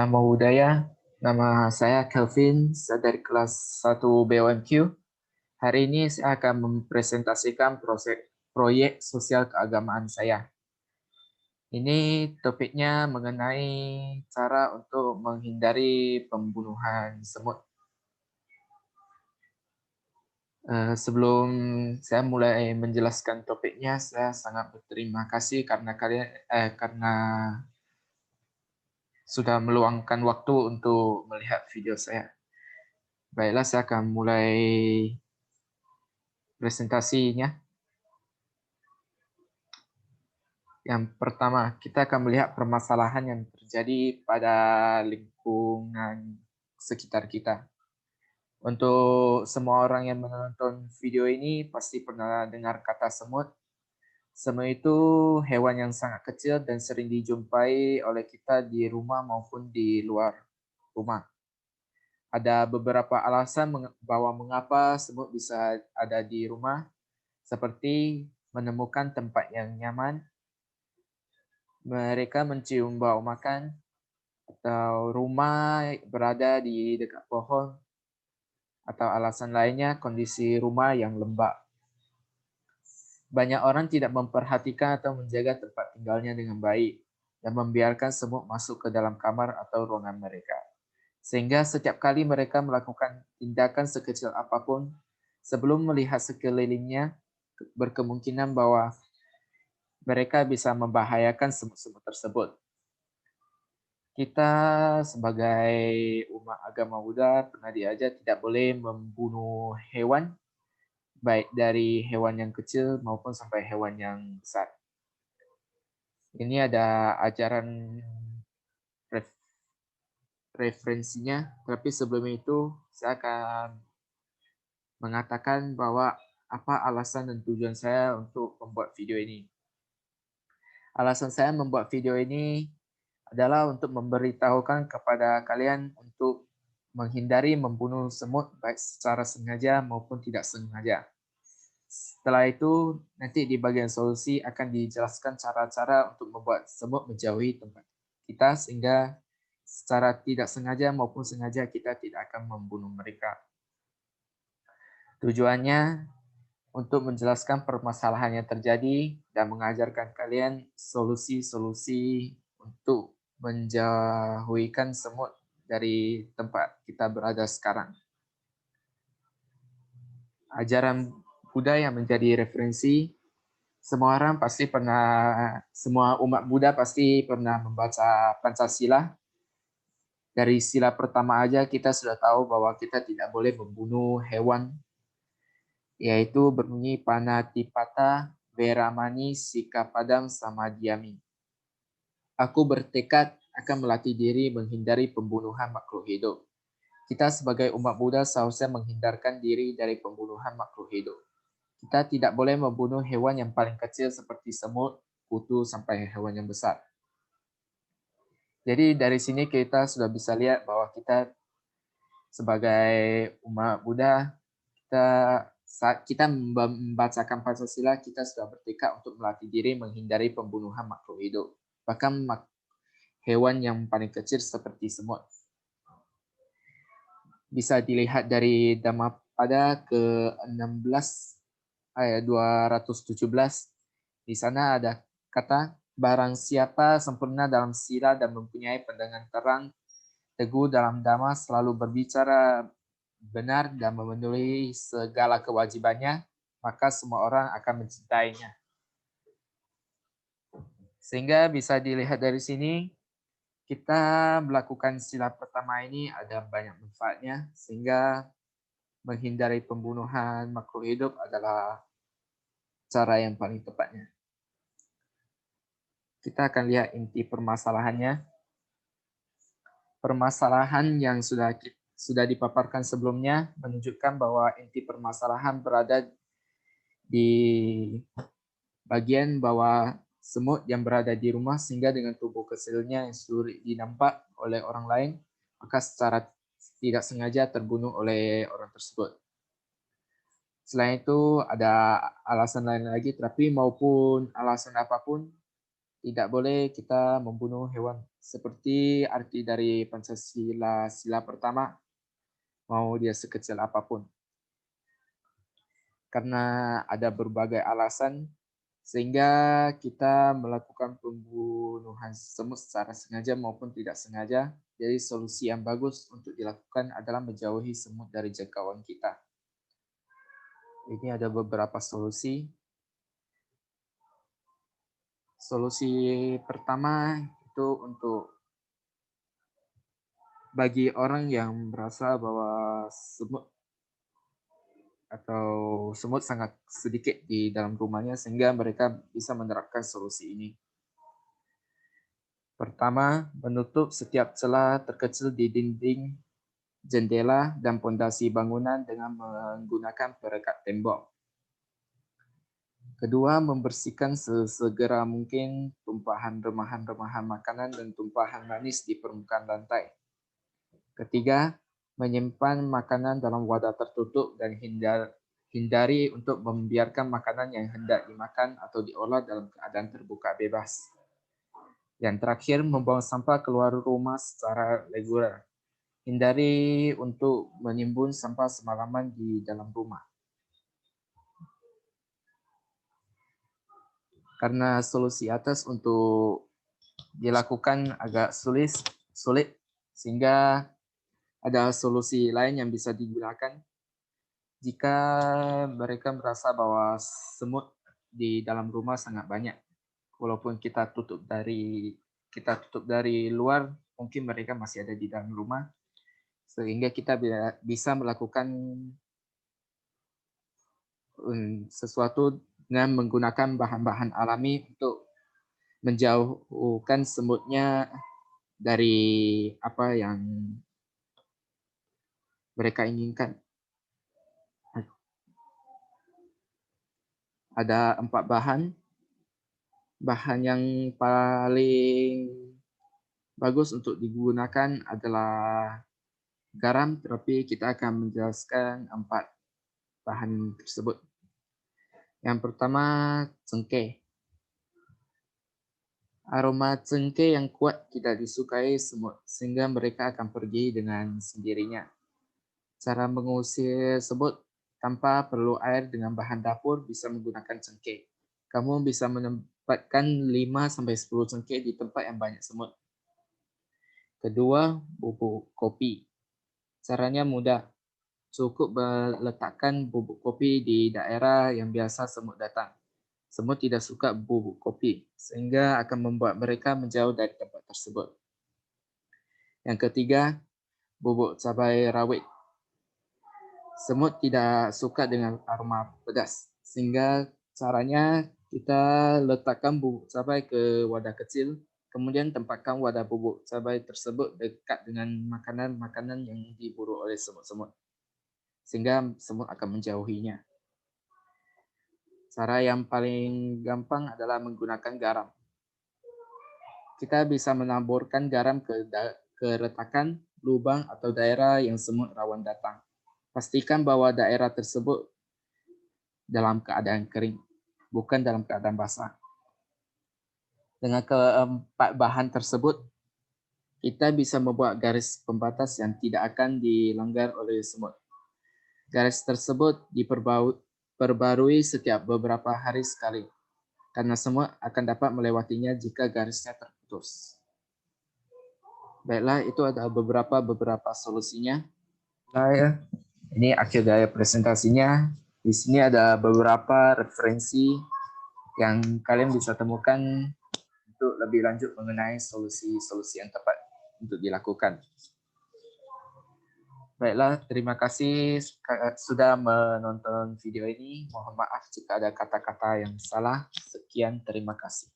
Namo Buddhaya, nama saya Kelvin, saya dari kelas 1 BOMQ. Hari ini saya akan mempresentasikan proyek sosial keagamaan saya. Ini topiknya mengenai cara untuk menghindari pembunuhan semut. Sebelum saya mulai menjelaskan topiknya, saya sangat berterima kasih karena sudah meluangkan waktu untuk melihat video saya. Baiklah, saya akan mulai presentasinya. Yang pertama, kita akan melihat permasalahan yang terjadi pada lingkungan sekitar kita. Untuk semua orang yang menonton video ini pasti pernah dengar kata semut. Semut itu hewan yang sangat kecil dan sering dijumpai oleh kita di rumah maupun di luar rumah. Ada beberapa alasan bahwa mengapa semut bisa ada di rumah, seperti menemukan tempat yang nyaman, mereka mencium bau makan, atau rumah berada di dekat pohon, atau alasan lainnya kondisi rumah yang lembab. Banyak orang tidak memperhatikan atau menjaga tempat tinggalnya dengan baik dan membiarkan semut masuk ke dalam kamar atau ruangan mereka. Sehingga setiap kali mereka melakukan tindakan sekecil apapun, sebelum melihat sekelilingnya, berkemungkinan bahwa mereka bisa membahayakan semut-semut tersebut. Kita sebagai umat agama Buddha pernah diajar tidak boleh membunuh hewan, baik dari hewan yang kecil maupun sampai hewan yang besar. Ini ada ajaran referensinya, tapi sebelum itu saya akan mengatakan bahwa apa alasan dan tujuan saya untuk membuat video ini. Alasan saya membuat video ini adalah untuk memberitahukan kepada kalian untuk menghindari membunuh semut baik secara sengaja maupun tidak sengaja. Setelah itu, nanti di bagian solusi akan dijelaskan cara-cara untuk membuat semut menjauhi tempat kita sehingga secara tidak sengaja maupun sengaja kita tidak akan membunuh mereka. Tujuannya untuk menjelaskan permasalahan yang terjadi dan mengajarkan kalian solusi-solusi untuk menjauhkan semut dari tempat kita berada sekarang. Ajaran Buddha yang menjadi referensi, semua umat Buddha pasti pernah membaca Pancasila. Dari sila pertama aja kita sudah tahu bahwa kita tidak boleh membunuh hewan, yaitu berbunyi Panatipata, Veramani, Sikapadang, Samadhyami. Aku bertekad akan melatih diri menghindari pembunuhan makhluk hidup. Kita sebagai umat Buddha seharusnya menghindarkan diri dari pembunuhan makhluk hidup. Kita tidak boleh membunuh hewan yang paling kecil seperti semut, kutu, sampai hewan yang besar. Jadi dari sini kita sudah bisa lihat bahwa kita sebagai umat Buddha, saat kita membacakan Pancasila, kita sudah bertekad untuk melatih diri menghindari pembunuhan makhluk hidup. Bahkan hewan yang paling kecil seperti semut. Bisa dilihat dari Dhammapada ke-16 ayat 217. Di sana ada kata, barang siapa sempurna dalam sila dan mempunyai pandangan terang, teguh dalam dhamma, selalu berbicara benar dan memenuhi segala kewajibannya, maka semua orang akan mencintainya. Sehingga bisa dilihat dari sini, kita melakukan sila pertama ini ada banyak manfaatnya, sehingga menghindari pembunuhan makhluk hidup adalah cara yang paling tepatnya. Kita akan lihat inti permasalahannya. Permasalahan yang sudah dipaparkan sebelumnya menunjukkan bahwa inti permasalahan berada di bagian bahwa semut yang berada di rumah sehingga dengan tubuh kecilnya yang sulit dinampak oleh orang lain, maka secara tidak sengaja terbunuh oleh orang tersebut. Selain itu ada alasan lain lagi, tapi maupun alasan apapun, tidak boleh kita membunuh hewan seperti arti dari Pancasila sila pertama, mau dia sekecil apapun. Karena ada berbagai alasan sehingga kita melakukan pembunuhan semut secara sengaja maupun tidak sengaja. Jadi solusi yang bagus untuk dilakukan adalah menjauhi semut dari jangkauan kita. Ini ada beberapa solusi. Solusi pertama itu untuk bagi orang yang merasa bahwa semut sangat sedikit di dalam rumahnya sehingga mereka bisa menerapkan solusi ini. Pertama, menutup setiap celah terkecil di dinding, jendela, dan pondasi bangunan dengan menggunakan perekat tembok. Kedua, membersihkan sesegera mungkin tumpahan remahan-remahan makanan dan tumpahan manis di permukaan lantai. Ketiga, menyimpan makanan dalam wadah tertutup dan hindari untuk membiarkan makanan yang hendak dimakan atau diolah dalam keadaan terbuka bebas. Yang terakhir, membuang sampah keluar rumah secara reguler. Hindari untuk menimbun sampah semalaman di dalam rumah. Karena solusi atas untuk dilakukan agak sulit, sehingga ada solusi lain yang bisa digunakan jika mereka merasa bahwa semut di dalam rumah sangat banyak. Walaupun kita tutup dari luar, mungkin mereka masih ada di dalam rumah, sehingga kita bisa melakukan sesuatu dengan menggunakan bahan-bahan alami untuk menjauhkan semutnya dari apa yang mereka inginkan. Ada 4 bahan. Bahan yang paling bagus untuk digunakan adalah garam, tetapi kita akan menjelaskan 4 bahan tersebut. Yang pertama, cengkeh. Aroma cengkeh yang kuat tidak disukai semut, sehingga mereka akan pergi dengan sendirinya. Cara mengusir semut tanpa perlu air dengan bahan dapur bisa menggunakan cengkeh. Kamu bisa menempatkan 5-10 cengkeh di tempat yang banyak semut. Kedua, bubuk kopi. Caranya mudah. Cukup meletakkan bubuk kopi di daerah yang biasa semut datang. Semut tidak suka bubuk kopi, sehingga akan membuat mereka menjauh dari tempat tersebut. Yang ketiga, bubuk cabai rawit. Semut tidak suka dengan aroma pedas, sehingga caranya kita letakkan bubuk cabai ke wadah kecil, kemudian tempatkan wadah bubuk cabai tersebut dekat dengan makanan-makanan yang diburu oleh semut-semut, sehingga semut akan menjauhinya. Cara yang paling gampang adalah menggunakan garam. Kita bisa menaburkan garam ke retakan, lubang, atau daerah yang semut rawan datang. Pastikan bahwa daerah tersebut dalam keadaan kering, bukan dalam keadaan basah. Dengan keempat bahan tersebut, kita bisa membuat garis pembatas yang tidak akan dilanggar oleh semut. Garis tersebut diperbarui setiap beberapa hari sekali, karena semua akan dapat melewatinya jika garisnya terputus. Baiklah, itu ada beberapa solusinya. Nah, ya. Ini akhir dari presentasinya. Di sini ada beberapa referensi yang kalian bisa temukan untuk lebih lanjut mengenai solusi-solusi yang tepat untuk dilakukan. Baiklah, terima kasih sudah menonton video ini. Mohon maaf jika ada kata-kata yang salah. Sekian, terima kasih.